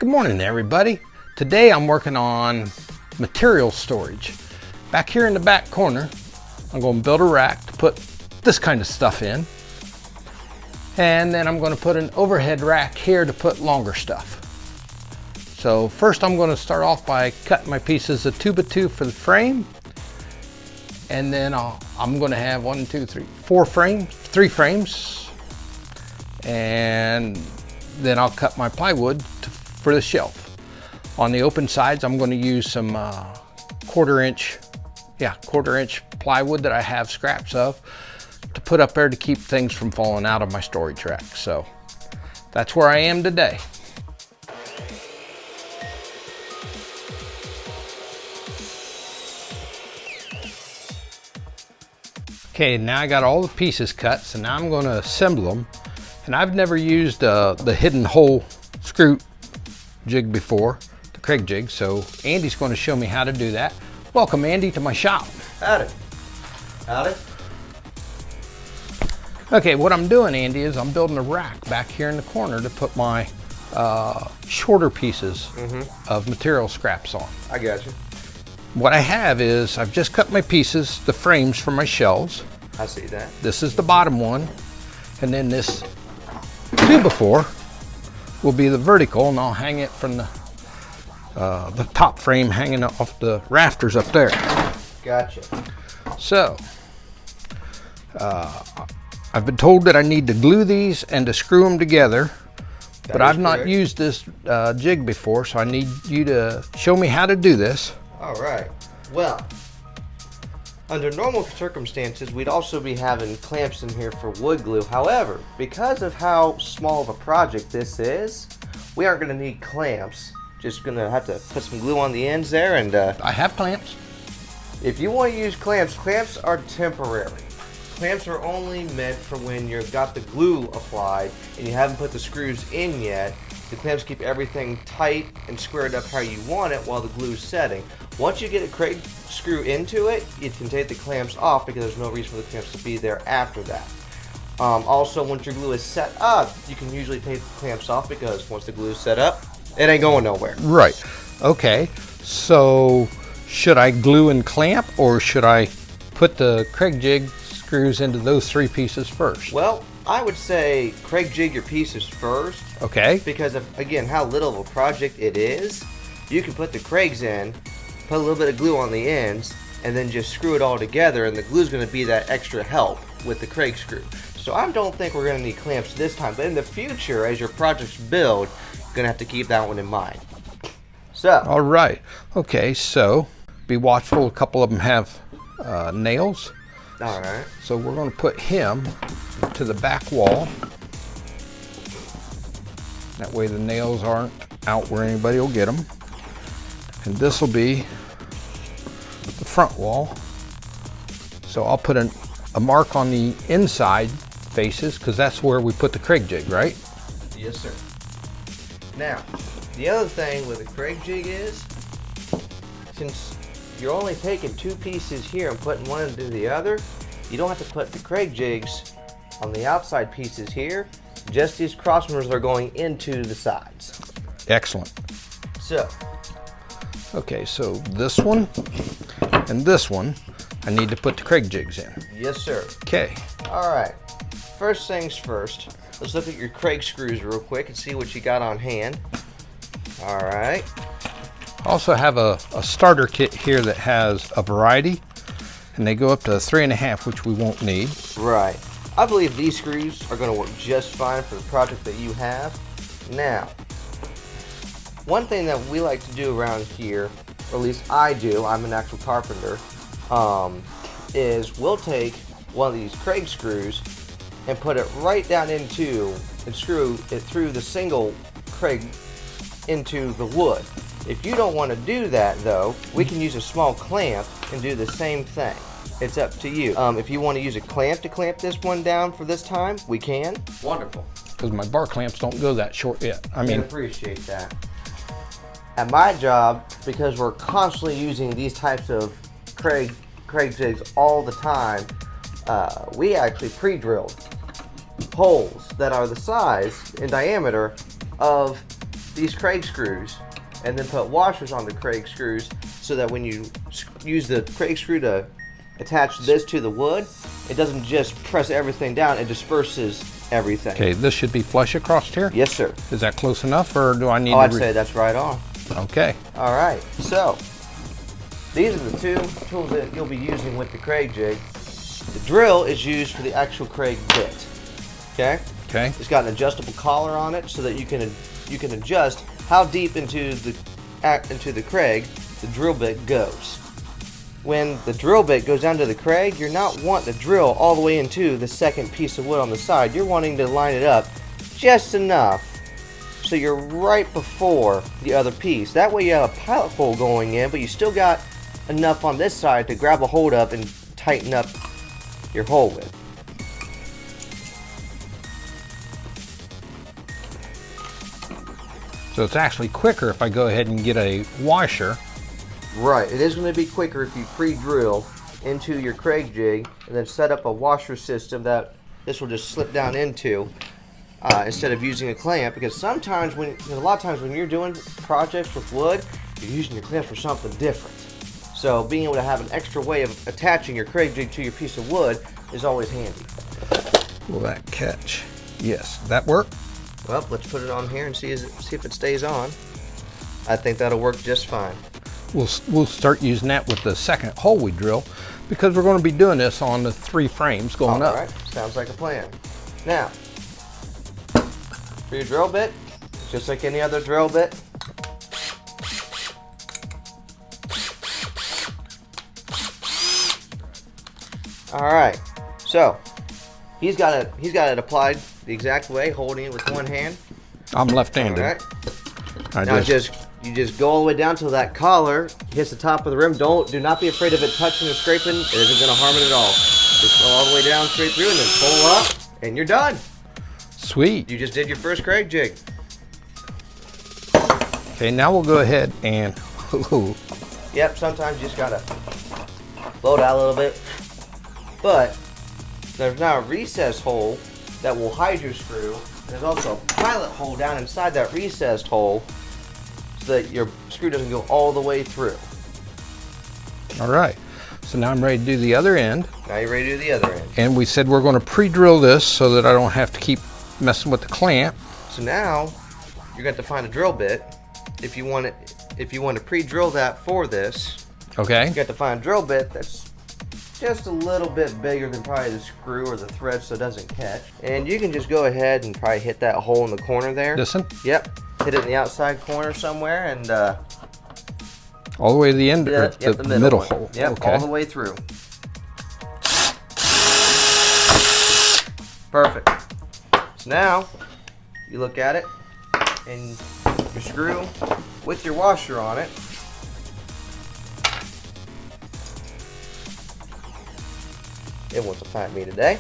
Good morning, everybody. Today I'm working on material storage. Back here in the back corner, I'm going to build a rack to put this kind of stuff in. And then I'm going to put an overhead rack here to put longer stuff. So first I'm going to start off by cutting my pieces of 2x2 for the frame. And then I'm going to have 3 frames. And then I'll cut my plywood for the shelf. On the open sides, I'm going to use some quarter inch plywood that I have scraps of to put up there to keep things from falling out of my storage rack. So that's where I am today. Okay, now I got all the pieces cut, so now I'm going to assemble them. And I've never used the hidden hole screw jig before, the Craig jig, so Andy's going to show me how to do that. Welcome, Andy, to my shop. Howdy. Howdy. Okay, what I'm doing, Andy, is I'm building a rack back here in the corner to put my shorter pieces of material scraps on. I got you. What I have is I've just cut my pieces, the frames for my shelves. I see that. This is the bottom one, and then this 2x4 will be the vertical, and I'll hang it from the top frame hanging off the rafters up there. Gotcha. So, I've been told that I need to glue these and to screw them together, but I've not used this jig before, so I need you to show me how to do this. All right. Well, under normal circumstances, we'd also be having clamps in here for wood glue. However, because of how small of a project this is, we aren't going to need clamps. Just going to have to put some glue on the ends there. And I have clamps. If you want to use clamps, clamps are temporary. Clamps are only meant for when you've got the glue applied and you haven't put the screws in yet. The clamps keep everything tight and squared up how you want it while the glue's setting. Once you get a Craig screw into it, you can take the clamps off because there's no reason for the clamps to be there after that. Also, once your glue is set up, you can usually take the clamps off because once the glue is set up, it ain't going nowhere. Right. Okay. So should I glue and clamp, or should I put the Craig jig screws into those 3 pieces first? Well, I would say Craig jig your pieces first. Okay. Because of, again, how little of a project it is, you can put the Craigs in, put a little bit of glue on the ends, and then just screw it all together, and the glue is going to be that extra help with the Craig screw. So I don't think we're going to need clamps this time, but in the future, as your projects build, you're going to have to keep that one in mind. So. All right. Okay, so be watchful. A couple of them have nails. All right. So we're going to put him to the back wall. That way the nails aren't out where anybody will get them. And this will be the front wall. So I'll put a mark on the inside faces because that's where we put the Craig jig, right? Yes, sir. Now, the other thing with the Craig jig is, since you're only taking 2 pieces here and putting one into the other, you don't have to put the Craig jigs on the outside pieces here. Just these cross members are going into the sides. Excellent. So. Okay, so this one and this one, I need to put the Craig jigs in. Yes, sir. Okay. All right. First things first, let's look at your Craig screws real quick and see what you got on hand. All right. I also have a starter kit here that has a variety, and they go up to 3.5, which we won't need. Right. I believe these screws are going to work just fine for the project that you have. Now, one thing that we like to do around here, or at least I do, I'm an actual carpenter, is we'll take one of these Craig screws and put it right down into and screw it through the single Craig into the wood. If you don't want to do that though, we can use a small clamp and do the same thing. It's up to you. If you want to use a clamp to clamp this one down for this time, we can. Wonderful. Because my bar clamps don't go that short yet. I mean, appreciate that. At my job, because we're constantly using these types of Craig jigs all the time, we actually pre-drilled holes that are the size in diameter of these Craig screws and then put washers on the Craig screws so that when you use the Craig screw to attach this to the wood, it doesn't just press everything down, it disperses everything. Okay, this should be flush across here? Yes, sir. Is that close enough, or do I need Oh, to I'd say that's right on. Okay. All right, so these are the two tools that you'll be using with the Craig jig. The drill is used for the actual Craig bit. Okay? Okay. It's got an adjustable collar on it so that you can adjust how deep into the Craig the drill bit goes. When the drill bit goes down to the Craig, you're not wanting to drill all the way into the second piece of wood on the side. You're wanting to line it up just enough so you're right before the other piece. That way you have a pilot hole going in, but you still got enough on this side to grab a hold of and tighten up your hole with. So it's actually quicker if I go ahead and get a washer. Right, it is going to be quicker if you pre-drill into your Craig jig and then set up a washer system that this will just slip down into instead of using a clamp, because sometimes a lot of times when you're doing projects with wood, you're using your clamp for something different. So being able to have an extra way of attaching your Craig jig to your piece of wood is always handy. Will that catch? Yes, that work? Well, let's put it on here and see if it stays on. I think that'll work just fine. We'll start using that with the second hole we drill, because we're going to be doing this on the 3 frames going up. All right, sounds like a plan. Now, for your drill bit, just like any other drill bit, all right. So he's got it applied the exact way, holding it with one hand. I'm left-handed. All right. You just go all the way down till that collar hits the top of the rim. Do not be afraid of it touching or scraping. It isn't going to harm it at all. Just go all the way down straight through and then pull up, and you're done. Sweet. You just did your first Craig jig. Okay, now we'll go ahead and Yep, sometimes you just gotta blow it out a little bit. But there's now a recess hole that will hide your screw. There's also a pilot hole down inside that recessed hole so that your screw doesn't go all the way through. All right, so now I'm ready to do the other end. Now you're ready to do the other end. And we said we're going to pre-drill this so that I don't have to keep messing with the clamp. So now you're going to have to find a drill bit. If you want to pre-drill that for this, Okay. you got to find a drill bit that's just a little bit bigger than probably the screw or the thread so it doesn't catch. And you can just go ahead and probably hit that hole in the corner there. This one? Yep. Hit it in the outside corner somewhere and All the way to the end, or yep, the middle one. hole. Yep, Okay. all the way through. Perfect. So now you look at it and your screw with your washer on it. It wants to find me today.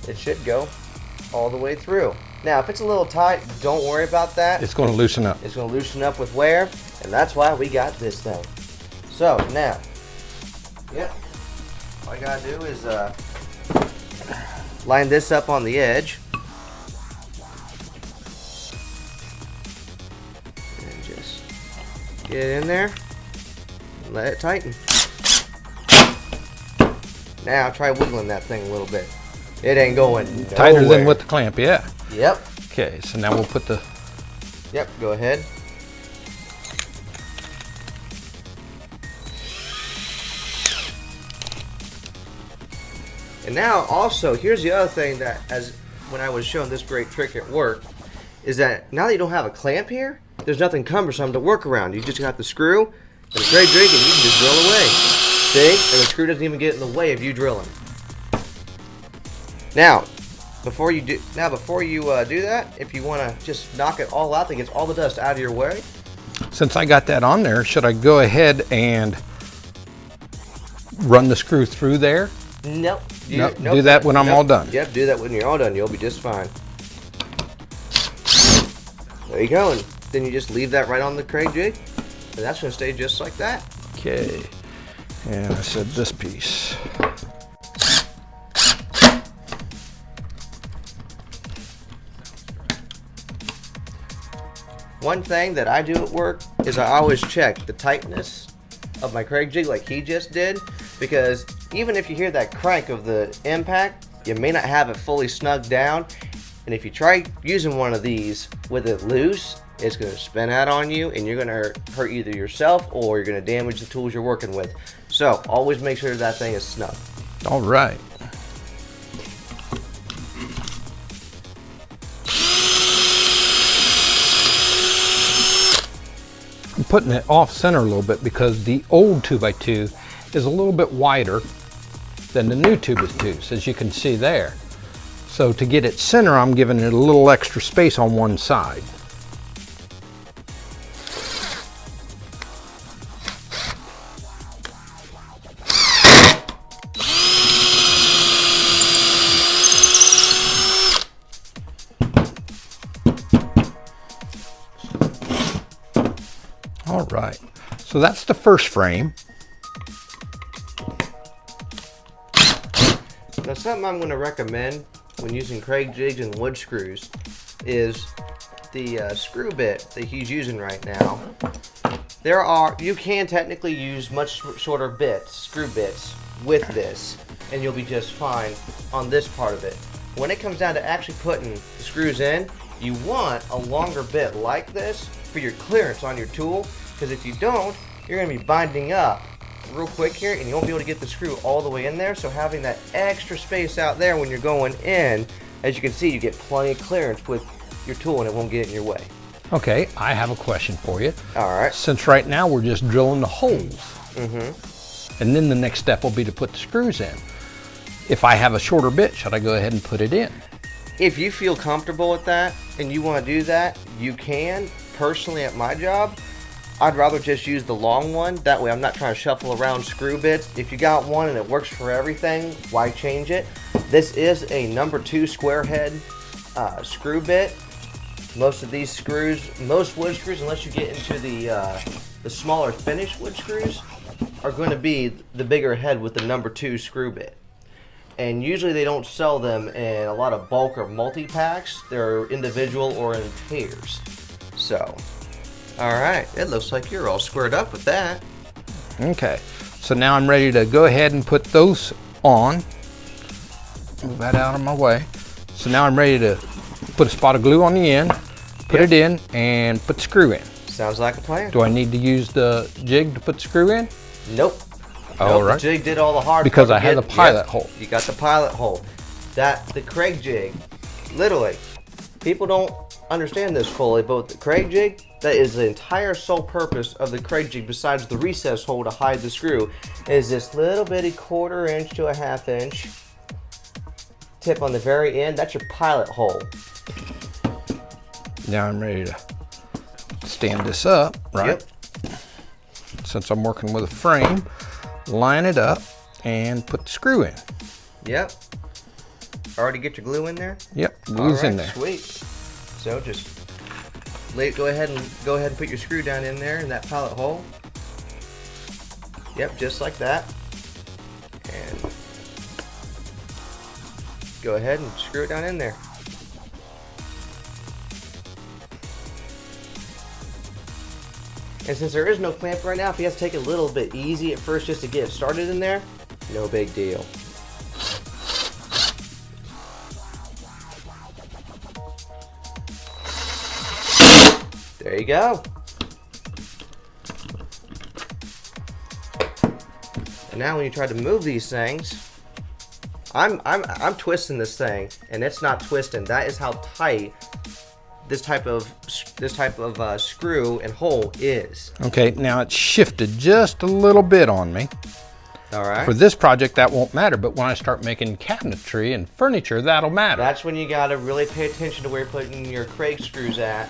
It should go all the way through. Now, if it's a little tight, don't worry about that. It's going to loosen up. It's going to loosen up with wear, and that's why we got this thing. So now, yep, all I gotta do is line this up on the edge, and just get it in there and let it tighten. Now try wiggling that thing a little bit. It ain't going Tighter nowhere. than with the clamp, yeah. Yep. Okay, so now we'll put the... Yep, go ahead. And now also, here's the other thing that, as when I was showing this great trick at work, is that now that you don't have a clamp here, there's nothing cumbersome to work around. You just got the screw and a Craig jig, and you can just drill away. See? And the screw doesn't even get in the way of you drilling. Now, before you do that, if you want to just knock it all out, that gets all the dust out of your way. Since I got that on there, should I go ahead and run the screw through there? Nope. Nope, do that when I'm all done. Yep, do that when you're all done. You'll be just fine. There you go. And then you just leave that right on the Craig jig, and that's going to stay just like that. Okay, and I said this piece. One thing that I do at work is I always check the tightness of my Craig jig like he just did, because even if you hear that crank of the impact, you may not have it fully snugged down, and if you try using one of these with it loose, it's going to spin out on you and you're going to hurt either yourself or you're going to damage the tools you're working with. So always make sure that thing is snug. All right. I'm putting it off center a little bit because the old 2x2 is a little bit wider than the new 2x2s, as you can see there. So to get it center, I'm giving it a little extra space on one side. All right, so that's the first frame. Now something I'm going to recommend when using Craig jigs and wood screws is the screw bit that he's using right now. You can technically use much shorter bits, screw bits, with this, and you'll be just fine on this part of it. When it comes down to actually putting the screws in, you want a longer bit like this for your clearance on your tool, because if you don't, you're going to be binding up real quick here and you won't be able to get the screw all the way in there. So having that extra space out there when you're going in, as you can see, you get plenty of clearance with your tool and it won't get in your way. Okay, I have a question for you. All right. Since right now we're just drilling the holes, and then the next step will be to put the screws in. If I have a shorter bit, should I go ahead and put it in? If you feel comfortable with that and you want to do that, you can. Personally, at my job, I'd rather just use the long one. That way I'm not trying to shuffle around screw bits. If you got one and it works for everything, why change it? This is a number 2 square head screw bit. Most of these screws, most wood screws, unless you get into the smaller finished wood screws, are going to be the bigger head with the number 2 screw bit. And usually they don't sell them in a lot of bulk or multi-packs. They're individual or in pairs. So, alright, it looks like you're all squared up with that. Okay, so now I'm ready to go ahead and put those on. Move that out of my way. So now I'm ready to put a spot of glue on the end, put it in, and put the screw in. Sounds like a plan. Do I need to use the jig to put the screw in? Nope. All right. The jig did all the hard because part. I had the pilot hole. You got the pilot hole. The Craig jig, literally, people don't understand this fully, but with the Craig jig, that is the entire sole purpose of the Craig jig, besides the recess hole to hide the screw, is this little bitty 1/4 inch to a 1/2 inch tip on the very end. That's your pilot hole. Now I'm ready to stand this up, right? Yep. Since I'm working with a frame, line it up and put the screw in. Yep. Already get your glue in there? Yep, glue's in there. Sweet. So just go ahead and put your screw down in there in that pilot hole. Yep, just like that. And go ahead and screw it down in there. And since there is no clamp right now, if you have to take it a little bit easy at first just to get it started in there, no big deal. There you go. And now when you try to move these things, I'm twisting this thing, and it's not twisting. That is how tight this type of screw and hole is. Okay, now it's shifted just a little bit on me. All right. For this project, that won't matter, but when I start making cabinetry and furniture, that'll matter. That's when you gotta really pay attention to where you're putting your Craig screws at,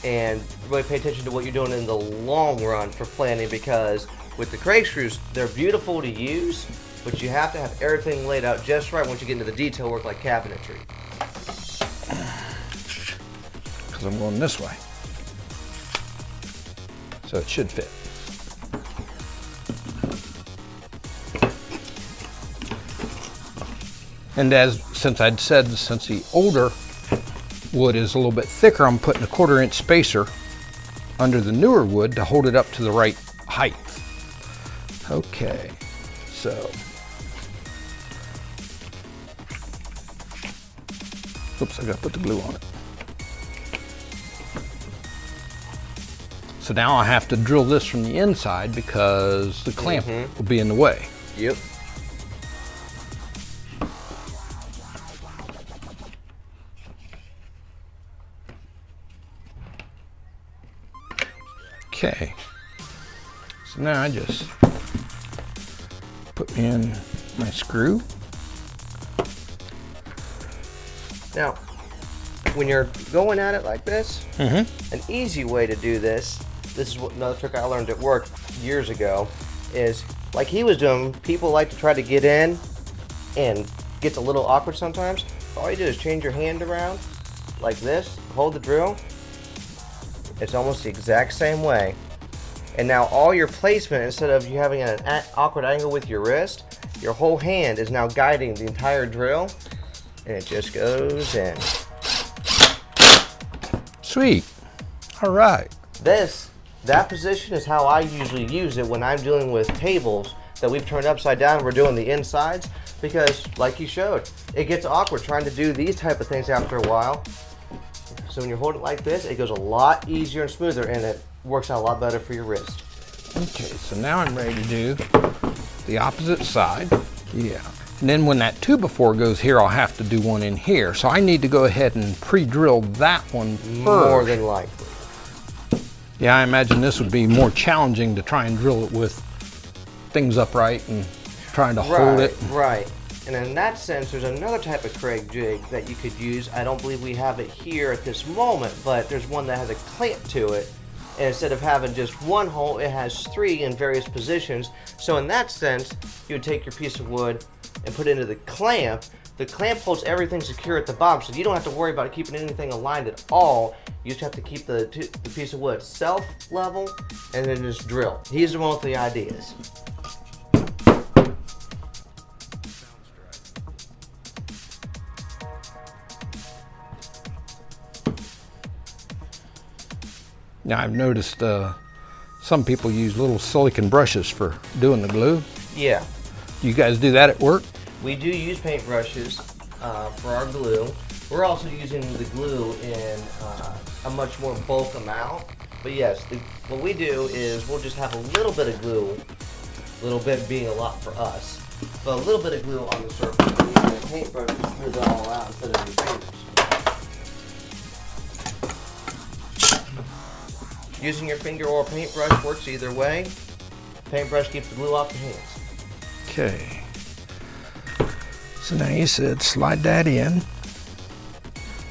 and really pay attention to what you're doing in the long run for planning, because with the Craig screws, they're beautiful to use, but you have to have everything laid out just right once you get into the detail work like cabinetry. Because I'm going this way. So it should fit. And since I'd said, since the older wood is a little bit thicker, I'm putting a 1/4 inch spacer under the newer wood to hold it up to the right height. Okay, so oops, I gotta put the glue on it. So now I have to drill this from the inside because the clamp will be in the way. Yep. Okay, so now I just put in my screw. Now, when you're going at it like this, an easy way to do this is what another trick I learned at work years ago, is like he was doing. People like to try to get in and gets a little awkward sometimes. All you do is change your hand around like this, hold the drill. It's almost the exact same way. And now all your placement, instead of you having an awkward angle with your wrist, your whole hand is now guiding the entire drill, and it just goes in. Sweet. All right. That position is how I usually use it when I'm dealing with tables that we've turned upside down. We're doing the insides because, like you showed, it gets awkward trying to do these type of things after a while. So when you hold it like this, it goes a lot easier and smoother, and it works out a lot better for your wrist. Okay, so now I'm ready to do the opposite side. Yeah. And then when that 2x4 goes here, I'll have to do one in here. So I need to go ahead and pre-drill that one first. More than likely. Yeah, I imagine this would be more challenging to try and drill it with things upright and trying to hold it. Right. And in that sense, there's another type of Craig jig that you could use. I don't believe we have it here at this moment, but there's one that has a clamp to it. And instead of having just one hole, it has 3 in various positions. So in that sense, you would take your piece of wood and put it into the clamp. The clamp holds everything secure at the bottom, so you don't have to worry about keeping anything aligned at all. You just have to keep the piece of wood self-level and then just drill. He's the one with the ideas. Now I've noticed some people use little silicone brushes for doing the glue. Yeah. Do you guys do that at work? We do use paint brushes for our glue. We're also using the glue in a much more bulk amount. But yes, what we do is we'll just have a little bit of glue, a little bit being a lot for us, but a little bit of glue on the surface. And using a paintbrush to smooth it all out instead of your fingers. Using your finger or paintbrush works either way. Paintbrush keeps the glue off the hands. Okay. So now you said slide that in.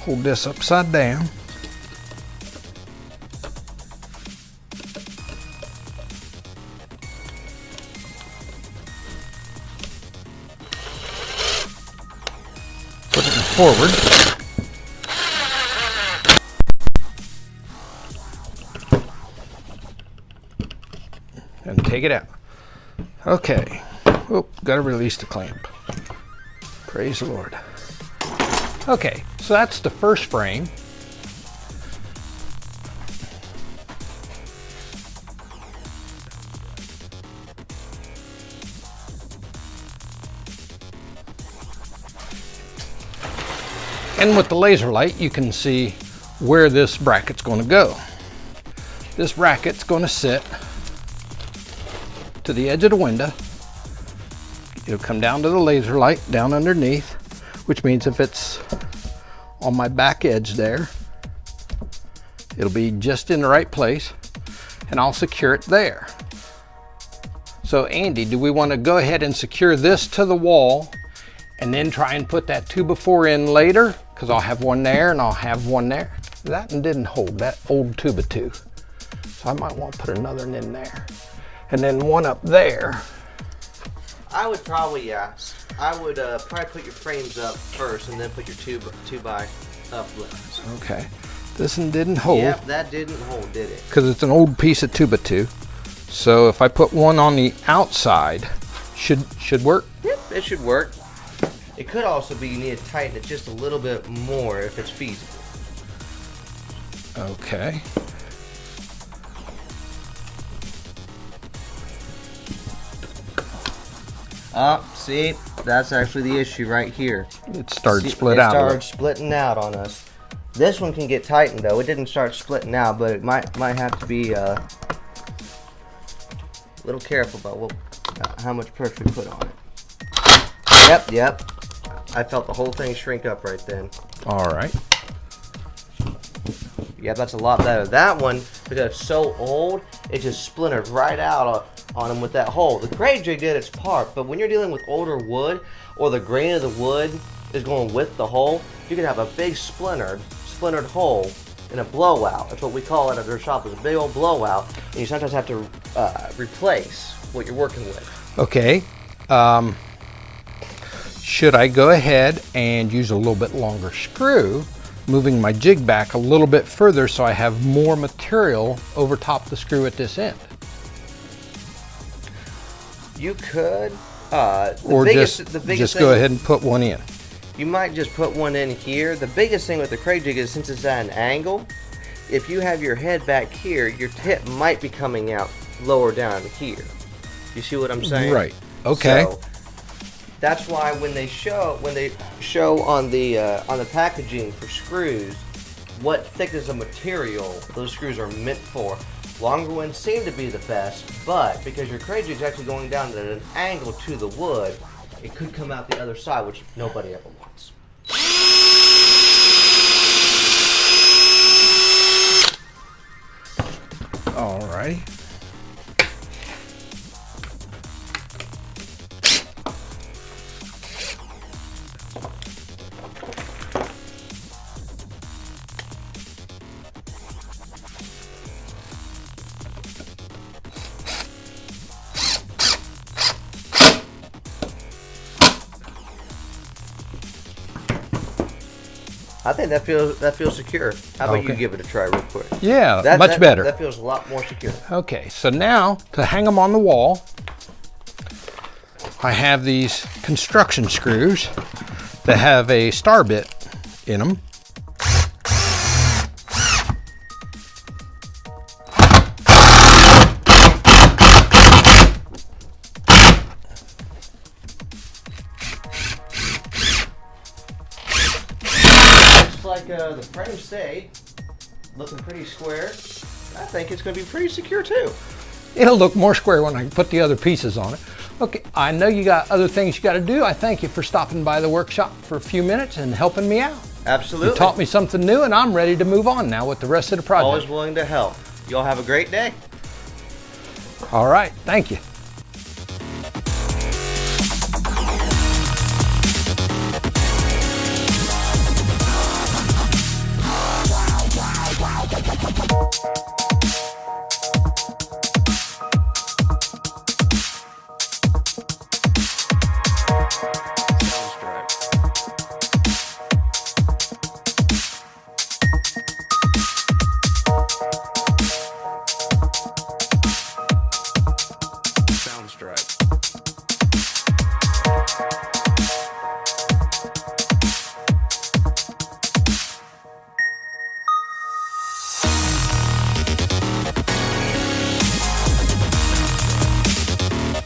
Hold this upside down. Put it forward. And take it out. Okay. Oh, gotta release the clamp. Praise the Lord. Okay, so that's the first frame. And with the laser light, you can see where this bracket's going to go. This bracket's going to sit to the edge of the window. It'll come down to the laser light down underneath, which means if it's on my back edge there, it'll be just in the right place, and I'll secure it there. So Andy, do we want to go ahead and secure this to the wall and then try and put that 2x4 in later? Because I'll have one there and I'll have one there. That one didn't hold, that old 2x2. So I might want to put another one in there. And then one up there. I would probably, I would probably put your frames up first and then put your 2x uplifts. Okay. This one didn't hold. Yep, that didn't hold, did it? Because it's an old piece of 2x2. So if I put one on the outside, should work? Yep, it should work. It could also be you need to tighten it just a little bit more if it's feasible. Okay. See, that's actually the issue right here. It started See, split it out. started splitting out on us. This one can get tightened though. It didn't start splitting out, but it might have to be a little careful about how much pressure we put on it. Yep. I felt the whole thing shrink up right then. All right. Yeah, that's a lot better. That one, because it's so old, it just splintered right out on him with that hole. The grade jig did its part, but when you're dealing with older wood, or the grain of the wood is going with the hole, you can have a big splintered hole in a blowout. That's what we call it at our shop, is a big old blowout, and you sometimes have to replace what you're working with. Okay. Should I go ahead and use a little bit longer screw, moving my jig back a little bit further so I have more material over top the screw at this end? You could. Just go ahead and put one in. You might just put one in here. The biggest thing with the crate jig is, since it's at an angle, if you have your head back here, your tip might be coming out lower down here. You see what I'm saying? Right. Okay. So that's why when they show on the packaging for screws what thickness of material those screws are meant for. Longer ones seem to be the best, but because your crate jig is actually going down at an angle to the wood, it could come out the other side, which nobody ever wants. Alrighty. I think that feels secure. How about you give it a try real quick? Yeah, much better. That feels a lot more secure. Okay, so now to hang them on the wall, I have these construction screws that have a star bit in them. Like the frame stayed looking pretty square. I think it's going to be pretty secure too. It'll look more square when I put the other pieces on it. Okay, I know you got other things you got to do. I thank you for stopping by the workshop for a few minutes and helping me out. Absolutely. You taught me something new, and I'm ready to move on now with the rest of the project. Always willing to help. Y'all have a great day. All right, thank you.